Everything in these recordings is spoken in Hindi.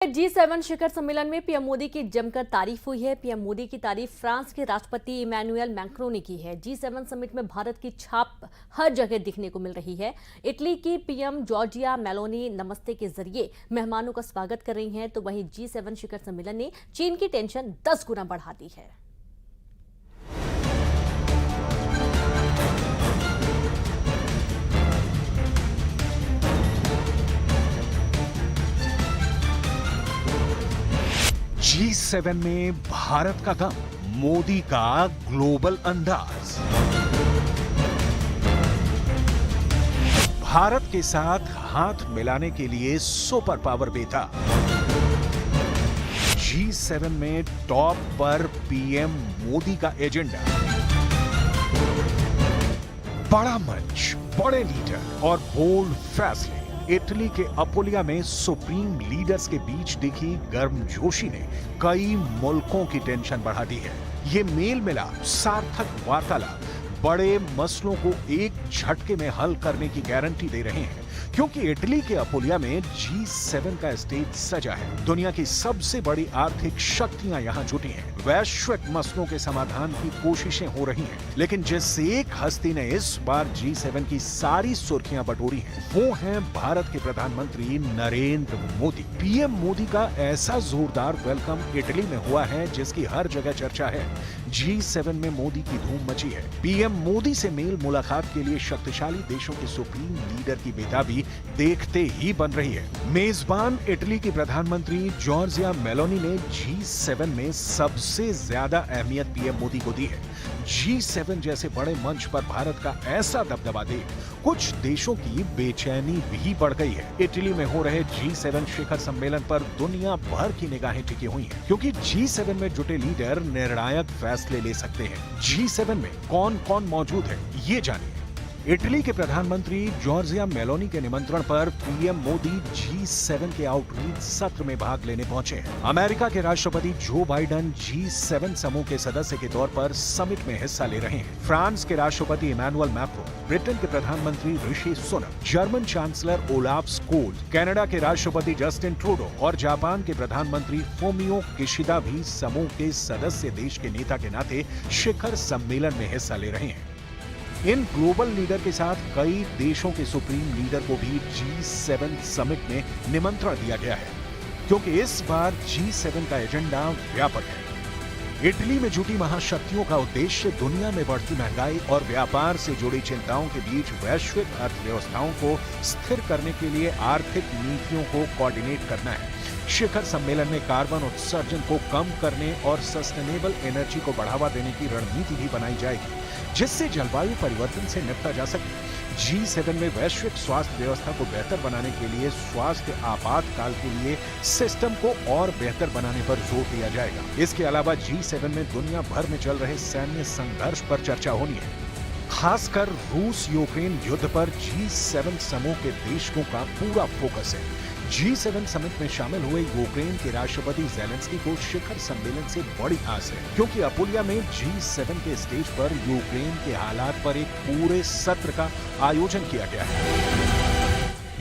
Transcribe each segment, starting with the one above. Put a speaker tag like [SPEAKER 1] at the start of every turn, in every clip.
[SPEAKER 1] G7 शिखर सम्मेलन में पीएम मोदी की जमकर तारीफ हुई है। पीएम मोदी की तारीफ फ्रांस के राष्ट्रपति इमैनुअल मैक्रों ने की है। G7 समिट में भारत की छाप हर जगह दिखने को मिल रही है। इटली की पीएम जॉर्जिया मेलोनी नमस्ते के जरिए मेहमानों का स्वागत कर रही हैं, तो वहीं G7 शिखर सम्मेलन ने चीन की टेंशन 10 गुना बढ़ा दी है।
[SPEAKER 2] G7 में भारत का दम, मोदी का ग्लोबल अंदाज। भारत के साथ हाथ मिलाने के लिए सुपर पावर बेटा। G7 में टॉप पर पीएम मोदी का एजेंडा। बड़ा मंच, बड़े लीडर और बोल्ड फैसले। इटली के अपुलिया में सुप्रीम लीडर्स के बीच दिखी गर्मजोशी ने कई मुल्कों की टेंशन बढ़ा दी है। ये मेल मिलाप, सार्थक वार्तालाप बड़े मसलों को एक झटके में हल करने की गारंटी दे रहे हैं, क्योंकि इटली के अपुलिया में G7 का स्टेज सजा है। दुनिया की सबसे बड़ी आर्थिक शक्तियां यहां जुटी हैं। वैश्विक मसलों के समाधान की कोशिशें हो रही हैं, लेकिन जिस एक हस्ती ने इस बार G7 की सारी सुर्खियां बटोरी हैं, वो हैं भारत के प्रधानमंत्री नरेंद्र मोदी। पीएम मोदी का ऐसा जोरदार वेलकम इटली में हुआ है जिसकी हर जगह चर्चा है। G7 में मोदी की धूम मची है। पीएम मोदी से मेल मुलाकात के लिए शक्तिशाली देशों के सुप्रीम लीडर की बेताबी देखते ही बन रही है। मेजबान इटली की प्रधानमंत्री जॉर्जिया मेलोनी ने G7 में सबसे ज्यादा अहमियत पीएम मोदी को दी है। G7 जैसे बड़े मंच पर भारत का ऐसा दबदबा देख कुछ देशों की बेचैनी भी बढ़ गई है। इटली में हो रहे G7 शिखर सम्मेलन पर दुनिया भर की निगाहें टिकी हुई हैं, क्योंकि G7 में जुटे लीडर निर्णायक फैसले ले सकते हैं। G7 में कौन-कौन मौजूद है, ये जानिए। इटली के प्रधानमंत्री जॉर्जिया मेलोनी के निमंत्रण पर पीएम मोदी G7 के आउटरीच सत्र में भाग लेने पहुंचे हैं। अमेरिका के राष्ट्रपति जो बाइडेन G7 समूह के सदस्य के तौर पर समिट में हिस्सा ले रहे हैं। फ्रांस के राष्ट्रपति इमैनुअल मैक्रों, ब्रिटेन के प्रधानमंत्री Rishi Sunak, German chancellor Olaf Scholz, Canada के राष्ट्रपति जस्टिन ट्रूडो और जापान के प्रधानमंत्री फूमियो किशिदा भी समूह के सदस्य देश के नेता के नाते शिखर सम्मेलन में हिस्सा ले रहे हैं। इन ग्लोबल लीडर के साथ कई देशों के सुप्रीम लीडर को भी G7 समिट में निमंत्रण दिया गया है, क्योंकि इस बार G7 का एजेंडा व्यापक है। इटली में जुटी महाशक्तियों का उद्देश्य दुनिया में बढ़ती महंगाई और व्यापार से जुड़ी चिंताओं के बीच वैश्विक अर्थव्यवस्थाओं को स्थिर करने के लिए आर्थिक नीतियों को कोऑर्डिनेट करना है। शिखर सम्मेलन में कार्बन उत्सर्जन को कम करने और सस्टेनेबल एनर्जी को बढ़ावा देने की रणनीति भी बनाई जाएगी, जिससे जलवायु परिवर्तन से निपटा जा सके। G7 में वैश्विक स्वास्थ्य व्यवस्था को बेहतर बनाने के लिए स्वास्थ्य आपातकाल के लिए सिस्टम को और बेहतर बनाने पर जोर दिया जाएगा। इसके अलावा G7 में दुनिया भर में चल रहे सैन्य संघर्ष पर चर्चा होनी है। खासकर रूस यूक्रेन युद्ध पर G7 समूह के देशों का पूरा फोकस है। G7 समिट में शामिल हुए यूक्रेन के राष्ट्रपति ज़ेलेंस्की को शिखर सम्मेलन से बड़ी आस है, क्योंकि अपुलिया में G7 के स्टेज पर यूक्रेन के हालात पर एक पूरे सत्र का आयोजन किया गया है।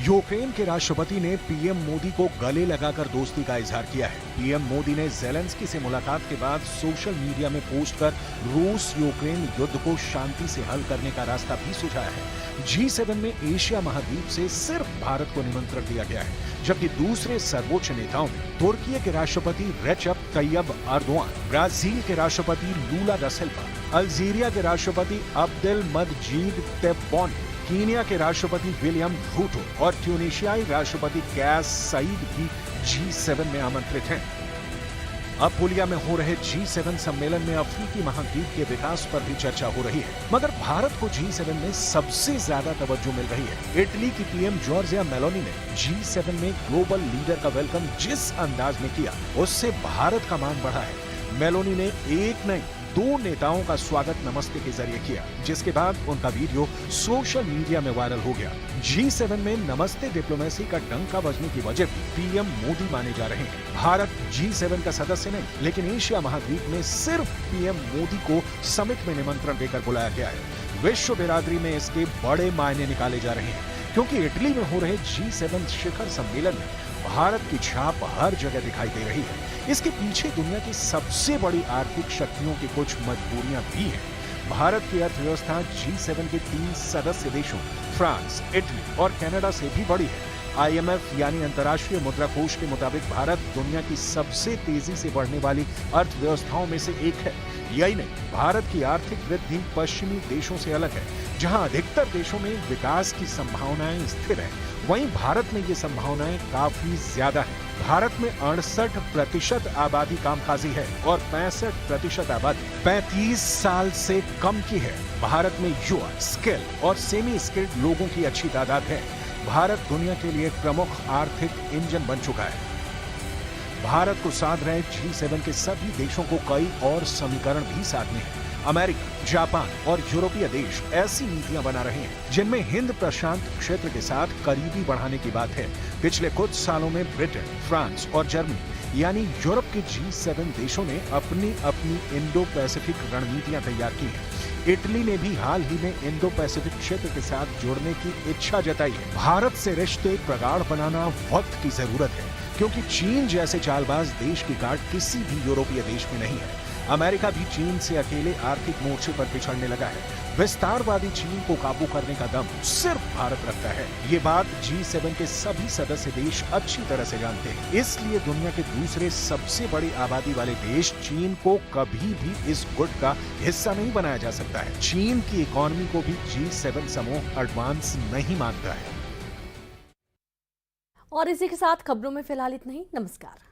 [SPEAKER 2] यूक्रेन के राष्ट्रपति ने पीएम मोदी को गले लगाकर दोस्ती का इजहार किया है। पीएम मोदी ने ज़ेलेंस्की से मुलाकात के बाद सोशल मीडिया में पोस्ट कर रूस यूक्रेन युद्ध को शांति से हल करने का रास्ता भी सुझाया है। G7 में एशिया महाद्वीप से सिर्फ भारत को निमंत्रण दिया गया है, जबकि दूसरे सर्वोच्च नेताओं में तुर्की के राष्ट्रपति रेचप तैयब अर्दोआन, ब्राजील के राष्ट्रपति लूला दा सिल्वा, अल्जीरिया के राष्ट्रपति अब्देल मजीद तेब्बोने, कीनिया के राष्ट्रपति विलियम रूटो और ट्यूनीशियाई राष्ट्रपति कैस सईद भी G7 में आमंत्रित हैं। अपुलिया में हो रहे G7 सम्मेलन में अफ्रीकी महाद्वीप के विकास पर भी चर्चा हो रही है, मगर भारत को G7 में सबसे ज्यादा तवज्जो मिल रही है। इटली की पीएम जॉर्जिया मेलोनी ने G7 में ग्लोबल लीडर का वेलकम जिस अंदाज में किया, उससे भारत का मान बढ़ा है। मेलोनी ने एक नहीं 2 नेताओं का स्वागत नमस्ते के जरिए किया, जिसके बाद उनका वीडियो सोशल मीडिया में वायरल हो गया। G7 में नमस्ते डिप्लोमेसी का डंका बजने की वजह भी पीएम मोदी माने जा रहे हैं। भारत G7 का सदस्य नहीं, लेकिन एशिया महाद्वीप में सिर्फ पीएम मोदी को समिट में निमंत्रण देकर बुलाया गया है। विश्व बिरादरी में इसके बड़े मायने निकाले जा रहे हैं, क्योंकि इटली में हो रहे G7 शिखर सम्मेलन में भारत की छाप हर जगह दिखाई दे रही है। इसके पीछे दुनिया की सबसे बड़ी आर्थिक शक्तियों की कुछ मजबूरियां भी हैं। भारत की अर्थव्यवस्था G7 के 3 सदस्य देशों फ्रांस, इटली और कनाडा से भी बड़ी है। IMF यानी अंतर्राष्ट्रीय मुद्रा कोष के मुताबिक भारत दुनिया की सबसे तेजी से बढ़ने वाली अर्थव्यवस्थाओं में से एक है। यही नहीं, भारत की आर्थिक वृद्धि पश्चिमी देशों से अलग है, जहां अधिकतर देशों में विकास की संभावनाएं स्थिर हैं, वहीं भारत में ये संभावनाएं काफी ज्यादा हैं। भारत में 68% आबादी कामकाजी है और 65% आबादी 35 साल से कम की है। भारत में युवा, स्किल और सेमी स्किल्ड लोगों की अच्छी तादाद है। भारत दुनिया के लिए एक प्रमुख आर्थिक इंजन बन चुका है। भारत को साध रहे G7 के सभी देशों को कई और समीकरण भी साधने हैं। अमेरिका, जापान और यूरोपीय देश ऐसी नीतियां बना रहे हैं जिनमें हिंद प्रशांत क्षेत्र के साथ करीबी बढ़ाने की बात है। पिछले कुछ सालों में ब्रिटेन, फ्रांस और जर्मनी यानी यूरोप के G7 देशों ने अपनी अपनी इंडो पैसिफिक रणनीतियां तैयार की हैं। इटली ने भी हाल ही में इंडो पैसिफिक क्षेत्र के साथ जुड़ने की इच्छा जताई है। भारत से रिश्ते प्रगाढ़ बनाना वक्त की जरूरत है, क्योंकि चीन जैसे चालबाज देश की गांठ किसी भी यूरोपीय देश में नहीं है। अमेरिका भी चीन से अकेले आर्थिक मोर्चे पर पिछड़ने लगा है। विस्तारवादी चीन को काबू करने का दम सिर्फ भारत रखता है। ये बात G7 के सभी सदस्य देश अच्छी तरह से जानते हैं। इसलिए दुनिया के दूसरे सबसे बड़ी आबादी वाले देश चीन को कभी भी इस गुट का हिस्सा नहीं बनाया जा सकता है। चीन की इकोनॉमी को भी G7 समूह एडवांस नहीं मानता है।
[SPEAKER 1] और इसी के साथ खबरों में फिलहाल इतना ही। नमस्कार।